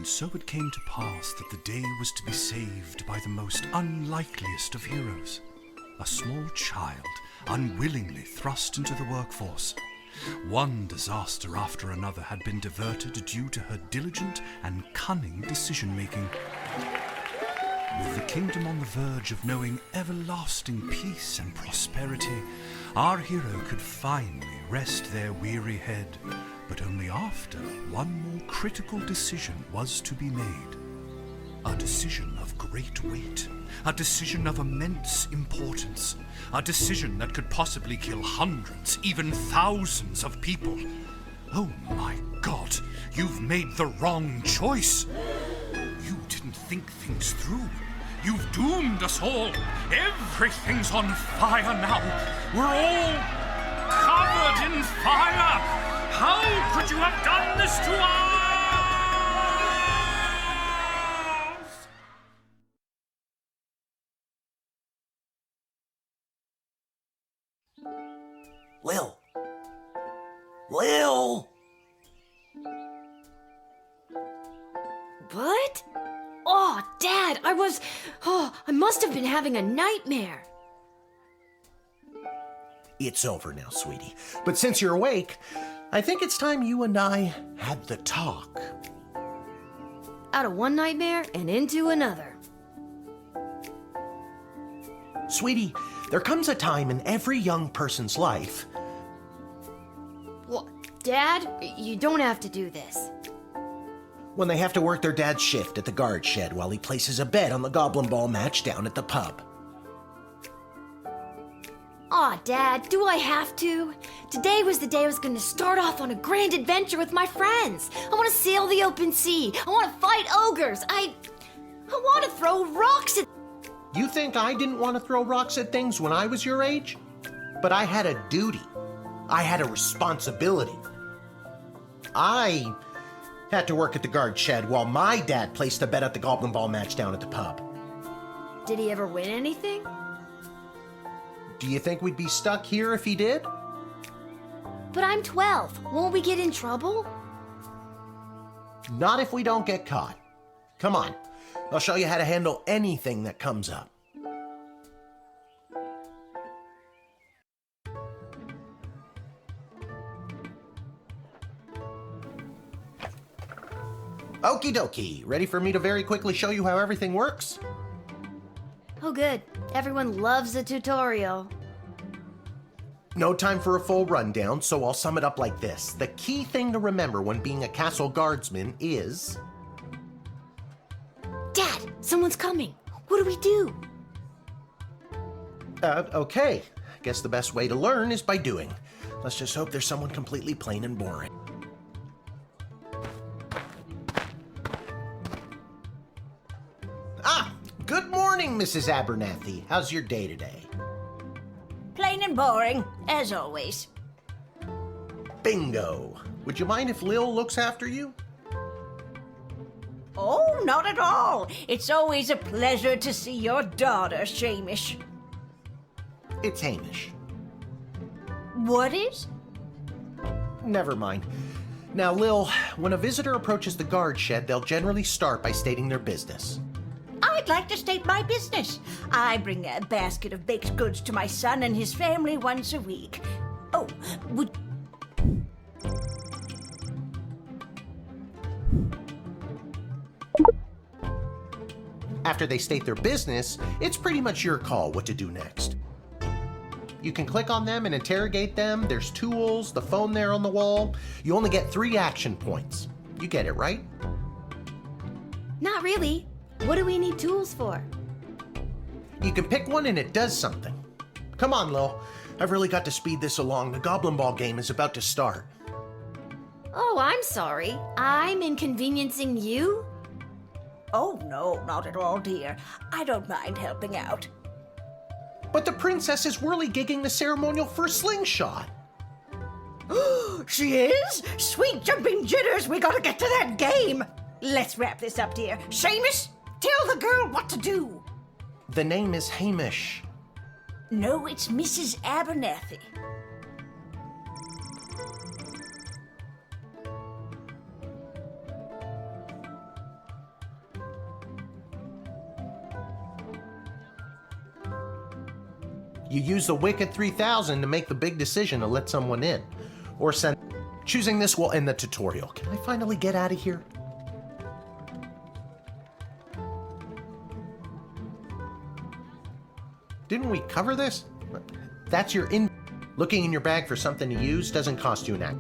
And so it came to pass that the day was to be saved by the most unlikeliest of heroes, a small child unwillingly thrust into the workforce. One disaster after another had been diverted due to her diligent and cunning decision-making. With the kingdom on the verge of knowing everlasting peace and prosperity, our hero could finally rest their weary head, but only after one more critical decision was to be made. A decision of great weight, a decision of immense importance, a decision that could possibly kill hundreds, even thousands of people. Oh my God, you've made the wrong choice. You didn't think things through. You've doomed us all. Everything's on fire now. We're all covered in fire. How could you have done this to us? Lil! What? Oh, Dad, I must have been having a nightmare. It's over now, sweetie. But since you're awake, I think it's time you and I had the talk. Out of one nightmare and into another. Sweetie, there comes a time in every young person's life. Well, Dad, you don't have to do this. When they have to work their dad's shift at the guard shed while he places a bet on the goblin ball match down at the pub. Aw, Dad, do I have to? Today was the day I was going to start off on a grand adventure with my friends. I want to sail the open sea. I want to fight ogres. I want to throw rocks at... You think I didn't want to throw rocks at things when I was your age? But I had a duty. I had a responsibility. I had to work at the guard shed while my dad placed a bet at the goblin ball match down at the pub. Did he ever win anything? Do you think we'd be stuck here if he did? But I'm 12. Won't we get in trouble? Not if we don't get caught. Come on, I'll show you how to handle anything that comes up. Okie dokie, ready for me to very quickly show you how everything works? Oh good, everyone loves a tutorial. No time for a full rundown, so I'll sum it up like this. The key thing to remember when being a castle guardsman is... Dad, someone's coming. What do we do? Okay. Guess the best way to learn is by doing. Let's just hope there's someone completely plain and boring. Ah! Good morning, Mrs. Abernathy. How's your day today? Plain and boring, as always. Bingo! Would you mind if Lil looks after you? Oh, not at all. It's always a pleasure to see your daughter, Shamish. It's Hamish. What is? Never mind. Now, Lil, when a visitor approaches the guard shed, they'll generally start by stating their business. I'd like to state my business. I bring a basket of baked goods to my son and his family once a week. Oh, would... After they state their business, it's pretty much your call what to do next. You can click on them and interrogate them. There's tools, the phone there on the wall. You only get 3 action points. You get it, right? Not really. What do we need tools for? You can pick one and it does something. Come on, Lil. I've really got to speed this along. The Goblin Ball game is about to start. Oh, I'm sorry. I'm inconveniencing you? Oh, no, not at all, dear. I don't mind helping out. But the princess is whirly-gigging the ceremonial first slingshot. She is? Sweet jumping jitters, we gotta get to that game. Let's wrap this up, dear. Seamus, tell the girl what to do. The name is Hamish. No, it's Mrs. Abernathy. You use the Wicked 3000 to make the big decision to let someone in. Or send... Choosing this will end the tutorial. Can I finally get out of here? Didn't we cover this? That's your in... Looking in your bag for something to use doesn't cost you an act.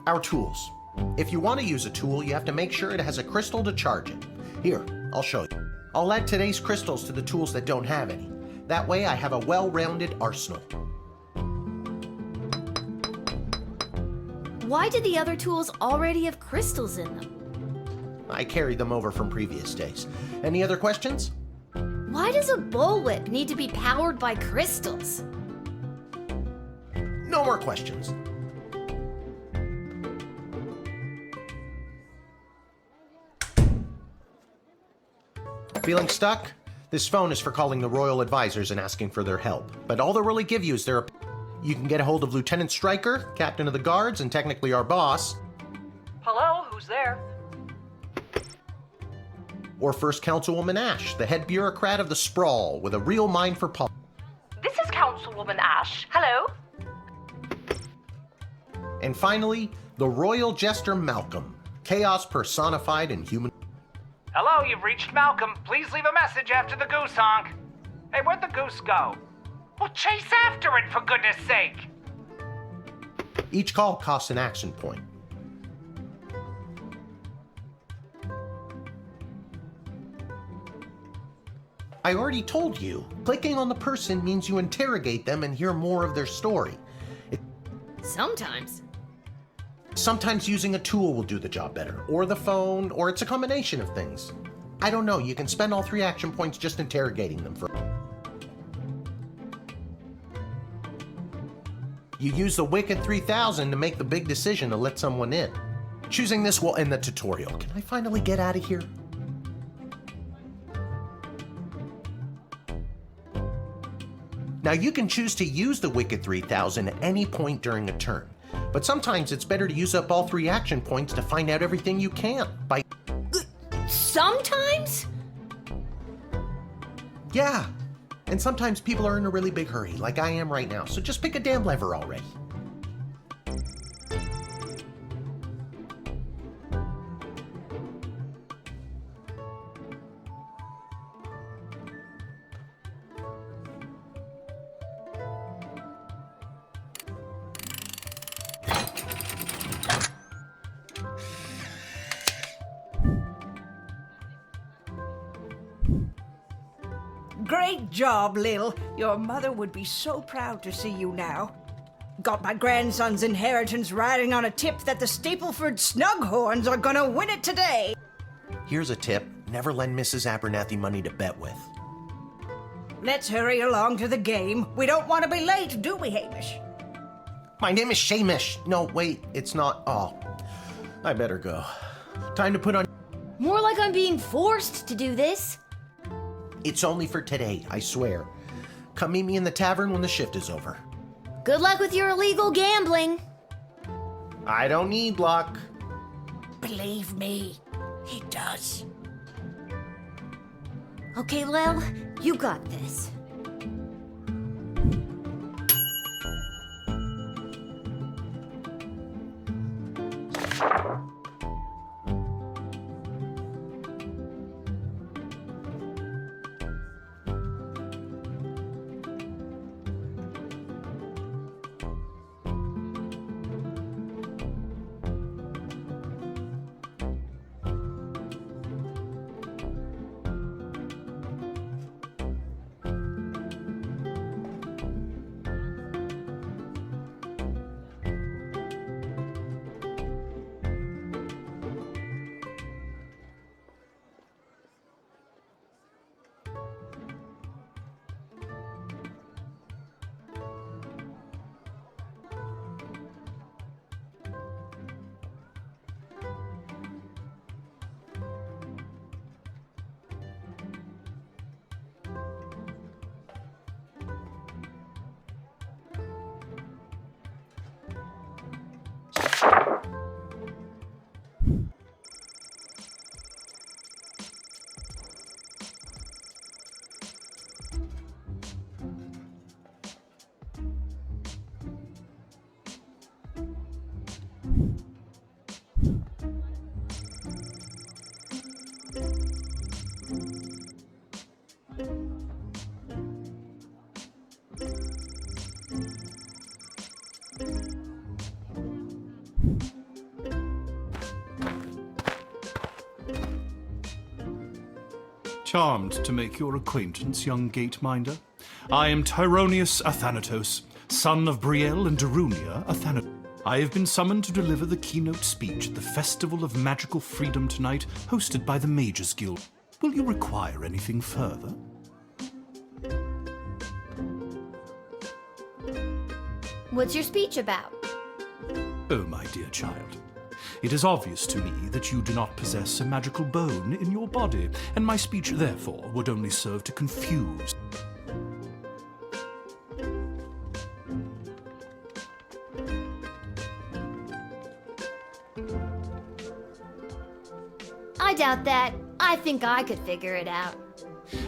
Our tools. If you want to use a tool, you have to make sure it has a crystal to charge it. Here, I'll show you. I'll add today's crystals to the tools that don't have any. That way I have a well-rounded arsenal. Why do the other tools already have crystals in them? I carried them over from previous days. Any other questions? Why does a bullwhip need to be powered by crystals? No more questions. Feeling stuck? This phone is for calling the royal advisors and asking for their help. But all they'll really give you is their... You can get a hold of Lieutenant Stryker, Captain of the Guards, and technically our boss. Hello, who's there? Or First Councilwoman Ash, the head bureaucrat of the Sprawl, with a real mind for politics. This is Councilwoman Ash. Hello? And finally, the Royal Jester Malcolm, chaos personified in human... Hello, you've reached Malcolm. Please leave a message after the goose honk. Hey, where'd the goose go? Well, chase after it, for goodness sake! Each call costs an action point. I already told you, clicking on the person means you interrogate them and hear more of their story. Sometimes. Sometimes using a tool will do the job better, or the phone, or it's a combination of things. I don't know, you can spend all 3 action points just interrogating them for... You use the Wicked 3000 to make the big decision to let someone in. Choosing this will end the tutorial. Can I finally get out of here? Now you can choose to use the Wicked 3000 at any point during a turn, but sometimes it's better to use up all 3 action points to find out everything you can by... Sometimes? Yeah, and sometimes people are in a really big hurry, like I am right now, so just pick a damn lever already. Great job, Lil. Your mother would be so proud to see you now. Got my grandson's inheritance riding on a tip that the Stapleford Snughorns are gonna win it today. Here's a tip, never lend Mrs. Abernathy money to bet with. Let's hurry along to the game. We don't want to be late, do we, Hamish? My name is Shamish. No, wait, it's not. Oh, I better go. Time to put on... More like I'm being forced to do this. It's only for today, I swear. Come meet me in the tavern when the shift is over. Good luck with your illegal gambling. I don't need luck. Believe me, he does. Okay, Lil, you got this. Charmed to make your acquaintance, young gate-minder. I am Tyronius Athanatos, son of Brielle and Darunia Athanatos. I have been summoned to deliver the keynote speech at the Festival of Magical Freedom tonight, hosted by the Mages Guild. Will you require anything further? What's your speech about? Oh, my dear child. It is obvious to me that you do not possess a magical bone in your body, and my speech, therefore, would only serve to confuse. I doubt that. I think I could figure it out.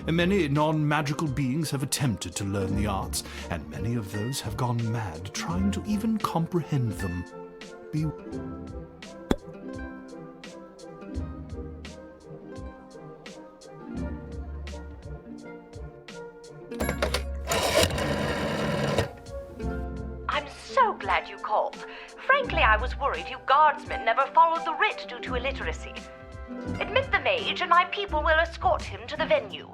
Many non-magical beings have attempted to learn the arts, and many of those have gone mad trying to even comprehend them. Be I'm so glad you called. Frankly, I was worried you guardsmen never followed the writ due to illiteracy. Admit the mage, and my people will escort him to the venue.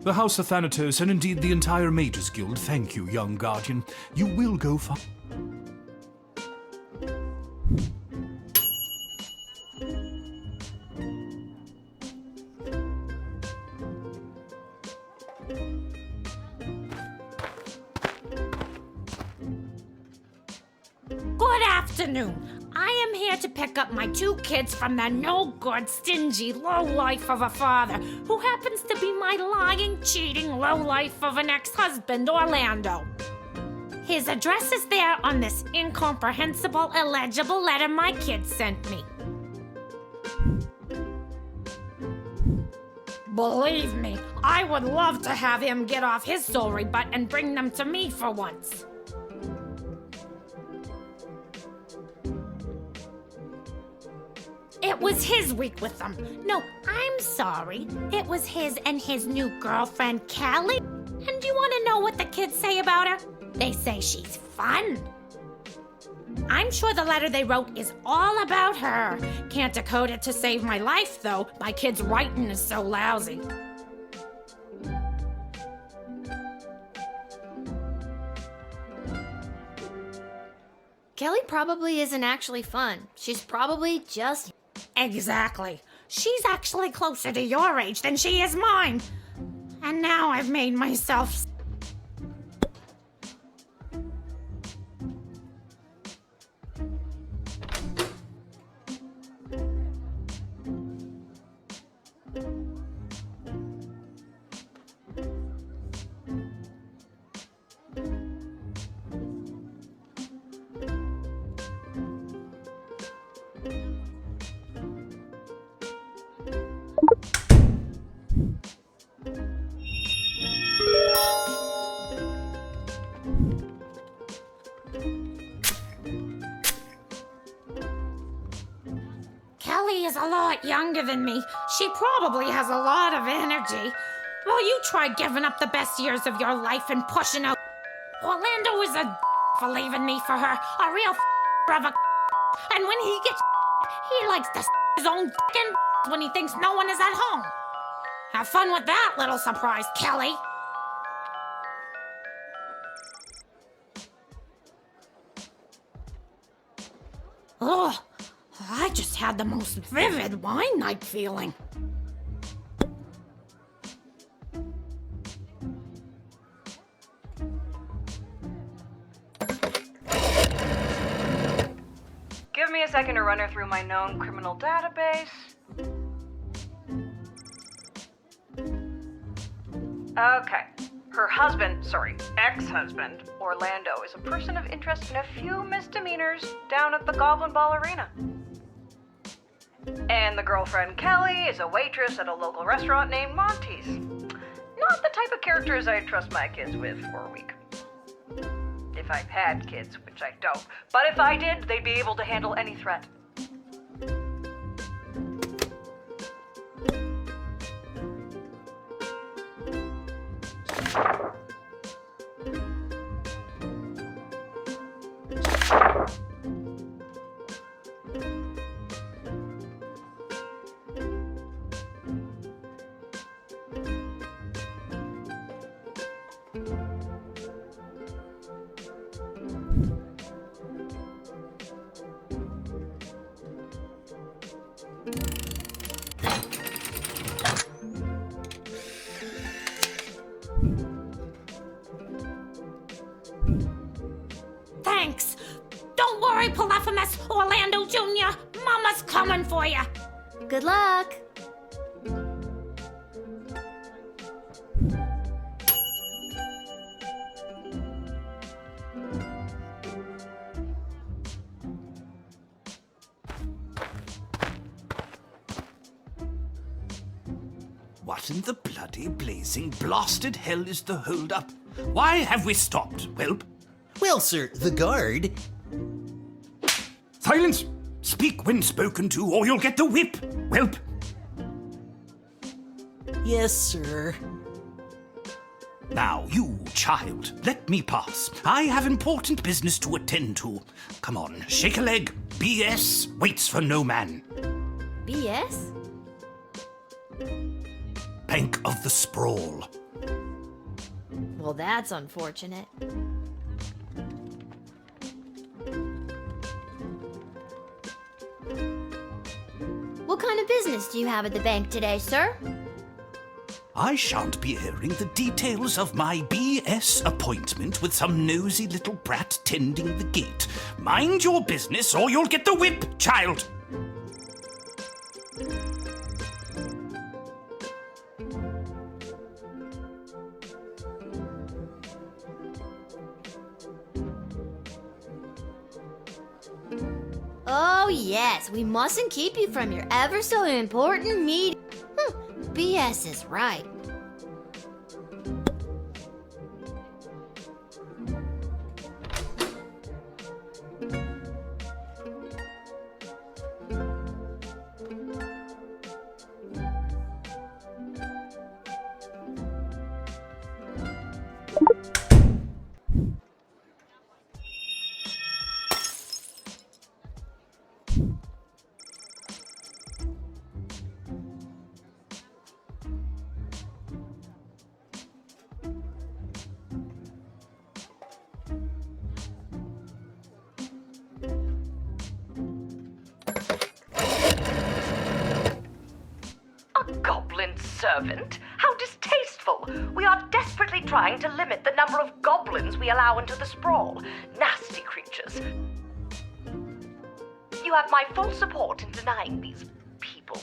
The House of Thanatos, and indeed the entire Mages Guild, thank you, young guardian. You will go far. Good afternoon. I am here to pick up my 2 kids from the no-good, stingy lowlife of a father who happens to be my lying, cheating lowlife of an ex-husband, Orlando. His address is there on this incomprehensible, illegible letter my kids sent me. Believe me, I would love to have him get off his sorry butt and bring them to me for once. It was his week with them. No, I'm sorry. It was his and his new girlfriend, Callie. And you want to know what the kids say about her? They say she's fun. I'm sure the letter they wrote is all about her. Can't decode it to save my life, though. My kid's writing is so lousy. Kelly probably isn't actually fun. She's probably just... Exactly. She's actually closer to your age than she is mine. And now I've made myself... Kelly is a lot younger than me. She probably has a lot of energy. Well, you try giving up the best years of your life and pushing out. Orlando is a for leaving me for her. A real of a. And when he gets he likes to his own when he thinks no one is at home. Have fun with that little surprise, Kelly. Oh, I just had the most vivid wine night feeling. Give me a second to run her through my known criminal database. Okay. Her husband, ex-husband, Orlando, is a person of interest in a few misdemeanors down at the Goblin Ball Arena. And the girlfriend, Kelly, is a waitress at a local restaurant named Monty's. Not the type of characters I'd trust my kids with for a week. If I've had kids, which I don't. But if I did, they'd be able to handle any threat. for you. Good luck. What in the bloody blazing blasted hell is the hold-up? Why have we stopped, whelp? Well, sir, the guard. Silence! Speak when spoken to, or you'll get the whip, whelp! Yes, sir. Now, you, child, let me pass. I have important business to attend to. Come on, shake a leg. BS waits for no man. BS? Bank of the Sprawl. Well, that's unfortunate. What kind of business do you have at the bank today, sir? I shan't be airing the details of my BS appointment with some nosy little brat tending the gate. Mind your business or you'll get the whip, child! Oh, yes, we mustn't keep you from your ever so important meeting. BS is right. Servant? How distasteful! We are desperately trying to limit the number of goblins we allow into the sprawl. Nasty creatures. You have my full support in denying these people.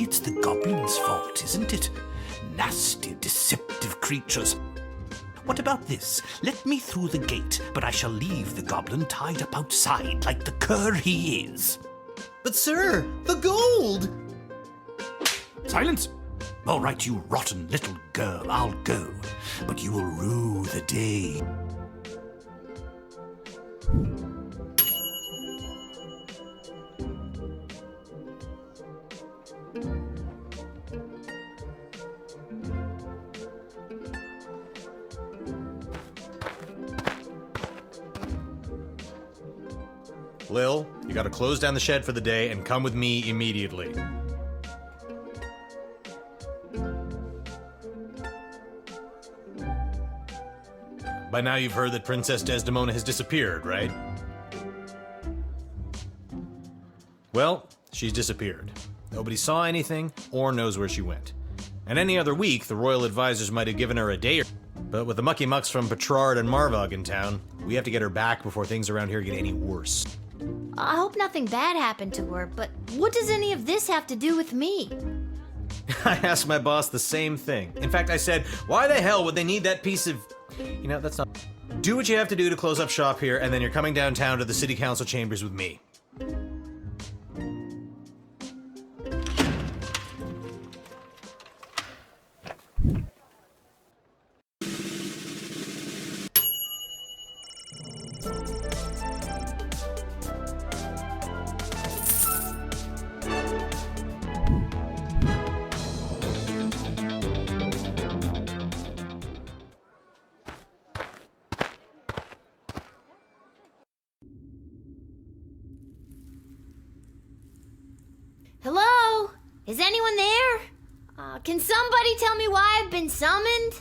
It's the goblin's fault, isn't it? Nasty, deceptive creatures. What about this? Let me through the gate, but I shall leave the goblin tied up outside like the cur he is. But, sir, the gold! Silence! All right, you rotten little girl, I'll go. But you will rue the day. Lil, you gotta close down the shed for the day and come with me immediately. By now you've heard that Princess Desdemona has disappeared, right? Well, she's disappeared. Nobody saw anything or knows where she went. And any other week, the royal advisors might have given her a day or... But with the mucky mucks from Petrard and Marvog in town, we have to get her back before things around here get any worse. I hope nothing bad happened to her, but what does any of this have to do with me? I asked my boss the same thing. In fact, I said, why the hell would they need that piece of... You know, that's not... Do what you have to do to close up shop here, and then you're coming downtown to the city council chambers with me. Hello? Is anyone there? Can somebody tell me why I've been summoned?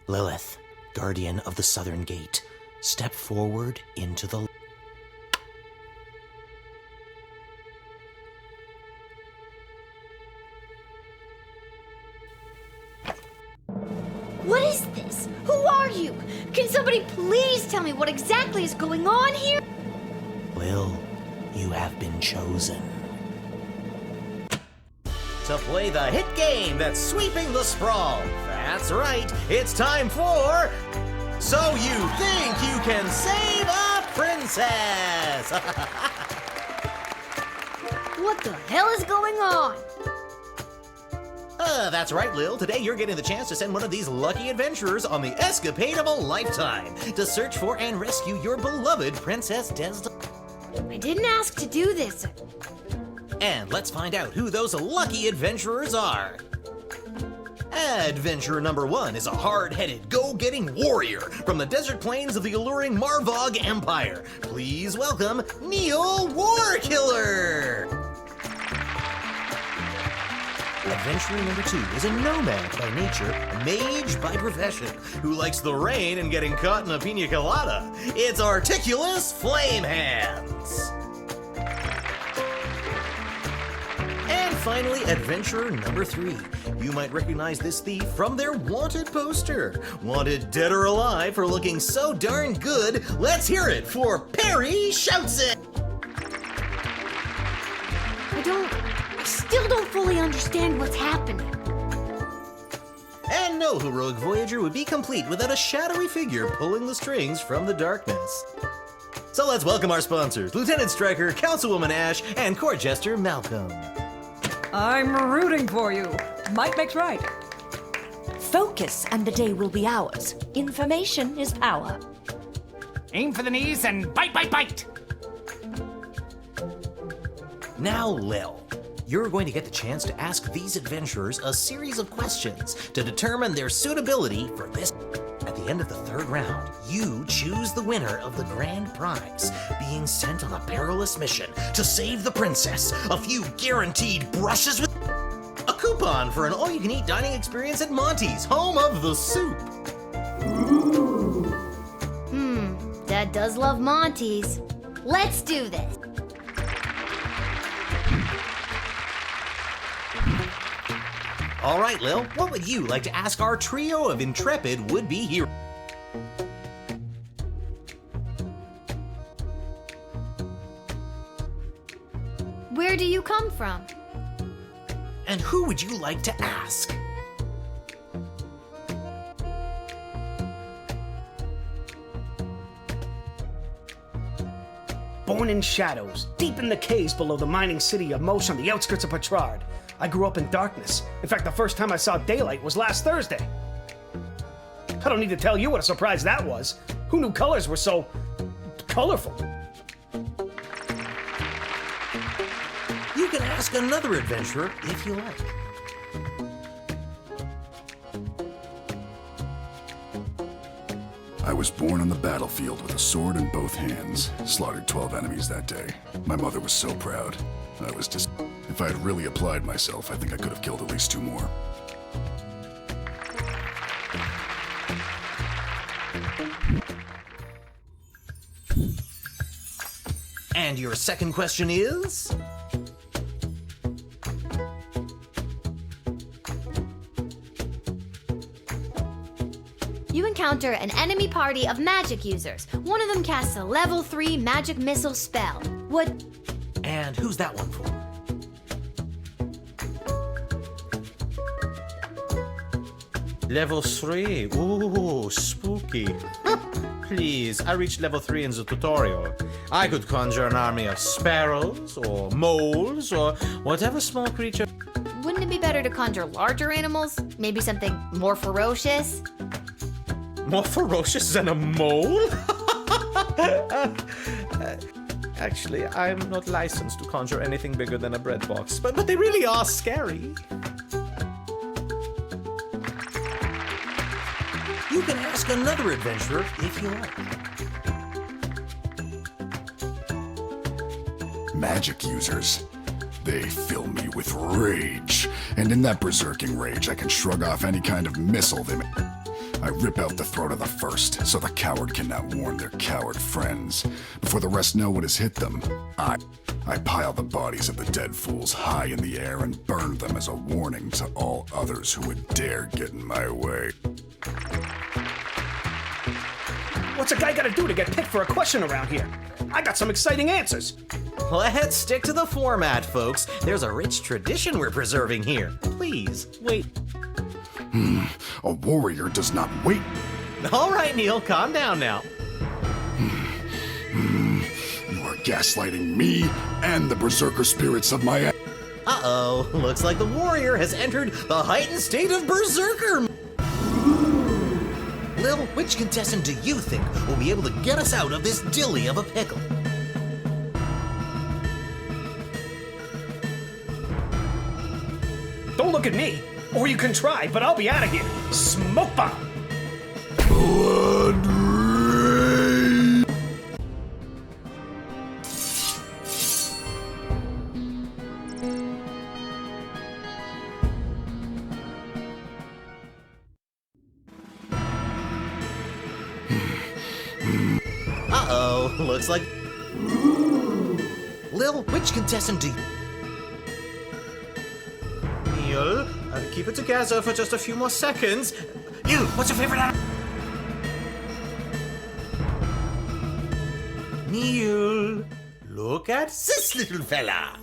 Lilith, guardian of the southern gate, step forward into the... Who are you? Can somebody please tell me what exactly is going on here? Lil, you have been chosen to play the hit game that's sweeping the sprawl. That's right, it's time for So You Think You Can Save a Princess! What the hell is going on? That's right, Lil. Today you're getting the chance to send one of these lucky adventurers on the escapade of a lifetime to search for and rescue your beloved Princess Desdemona. I didn't ask to do this. And let's find out who those lucky adventurers are. Adventurer number 1 is a hard-headed, go-getting warrior from the desert plains of the alluring Marvog Empire. Please welcome Neil Warkiller. Adventurer number 2 is a nomad by nature, a mage by profession, who likes the rain and getting caught in a pina colada. It's Articulous Flamehands. And finally, adventurer number 3. You might recognize this thief from their wanted poster. Wanted dead or alive for looking so darn good. Let's hear it for Perry Shouts It. I still don't fully understand what's happening. And no heroic voyager would be complete without a shadowy figure pulling the strings from the darkness. So let's welcome our sponsors, Lieutenant Stryker, Councilwoman Ash, and Court Jester Malcolm. I'm rooting for you. Might makes right. Focus and the day will be ours. Information is power. Aim for the knees and bite, bite, bite! Now, Lil, you're going to get the chance to ask these adventurers a series of questions to determine their suitability for this. At the end of the 3rd round, you choose the winner of the grand prize, being sent on a perilous mission to save the princess, a few guaranteed brushes with a coupon for an all-you-can-eat dining experience at Monty's, home of the soup. Dad does love Monty's. Let's do this. All right, Lil, what would you like to ask our trio of intrepid would-be heroes? Where do you come from? And who would you like to ask? Born in shadows, deep in the caves below the mining city of Mosh on the outskirts of Petrard. I grew up in darkness. In fact, the first time I saw daylight was last Thursday. I don't need to tell you what a surprise that was. Who knew colors were so colorful? You can ask another adventurer if you like. I was born on the battlefield with a sword in both hands. Slaughtered 12 enemies that day. My mother was so proud. I was just... If I had really applied myself, I think I could have killed at least 2 more. And your second question is? You encounter an enemy party of magic users. One of them casts a level 3 magic missile spell. What? And who's that one for? Level 3? Ooh, spooky. Please, I reached level 3 in the tutorial. I could conjure an army of sparrows, or moles, or whatever small creature. Wouldn't it be better to conjure larger animals? Maybe something more ferocious? More ferocious than a mole? Actually, I'm not licensed to conjure anything bigger than a bread box, but they really are scary. You can ask another adventurer if you like. Magic users. They fill me with rage. And in that berserking rage, I can shrug off any kind of missile they may. I rip out the throat of the first, so the coward cannot warn their coward friends. Before the rest know what has hit them, I pile the bodies of the dead fools high in the air and burn them as a warning to all others who would dare get in my way. What's a guy gotta do to get picked for a question around here? I got some exciting answers. Let's stick to the format, folks. There's a rich tradition we're preserving here. Please, wait. A warrior does not wait. All right, Neil, calm down now. You are gaslighting me and the berserker spirits of my... Uh-oh, looks like the warrior has entered the heightened state of berserker. Lil, which contestant do you think will be able to get us out of this dilly of a pickle? Don't look at me. Or you can try, but I'll be out of here. Smoke bomb! Blood rain. Uh-oh, looks like... Lil, which contestant do you... Neil, keep it together for just a few more seconds. You, what's your favorite animal? Neil, look at this little fella.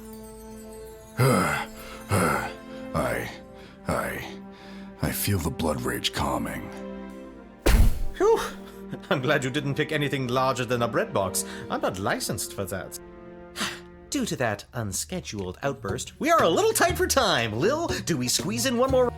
I feel the blood rage calming. Whew. I'm glad you didn't pick anything larger than a bread box. I'm not licensed for that. Due to that unscheduled outburst, we are a little tight for time. Lil, do we squeeze in one more?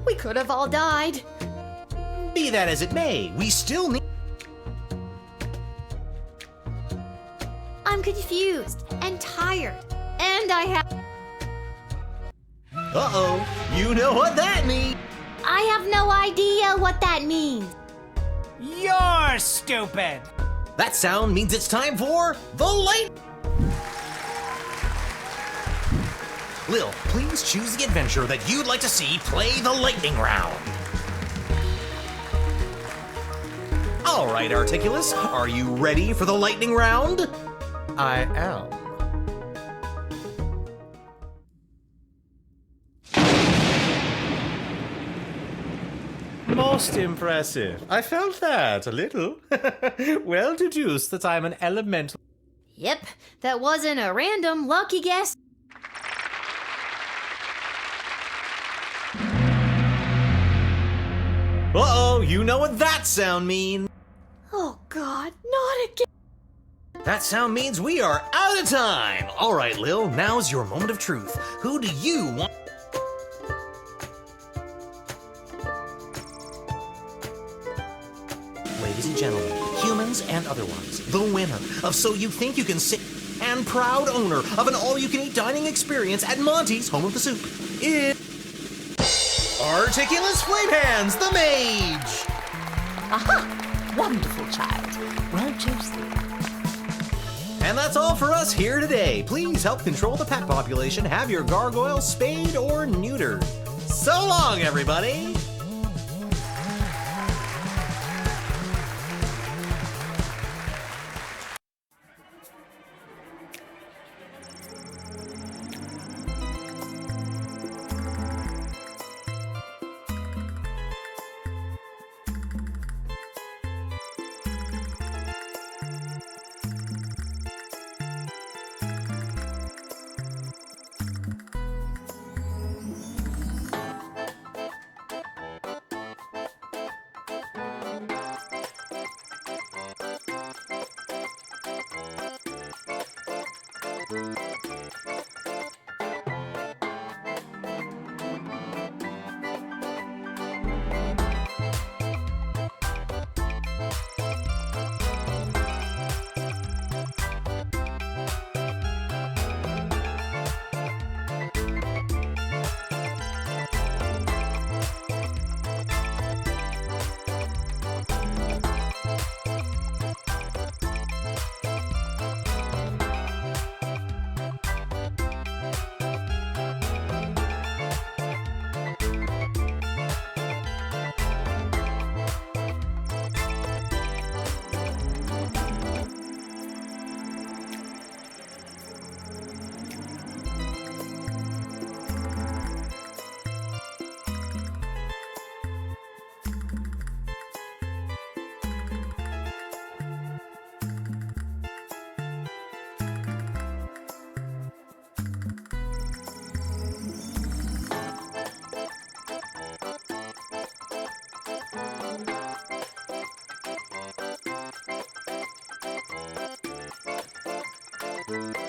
We could have all died. Be that as it may, we still need... I'm confused and tired, and I have... Uh-oh, you know what that means. I have no idea what that means. You're stupid! That sound means it's time for the light. Lil, please choose the adventure that you'd like to see play the lightning round. All right, Articulus, are you ready for the lightning round? I am. Most impressive. I felt that a little. Well deduced that I'm an elemental. Yep, that wasn't a random lucky guess. Uh-oh, you know what that sound means. Oh God, not again. That sound means we are out of time. All right, Lil, now's your moment of truth. Who do you want? Ladies and gentlemen, humans and other ones, the winner of So You Think You Can Sit and proud owner of an all-you-can-eat dining experience at Monty's Home of the Soup is Articulus Flamehands, the mage! Aha! Wonderful child. Well chosen. And that's all for us here today. Please help control the pet population. Have your gargoyle spayed or neutered. So long, everybody! Bye.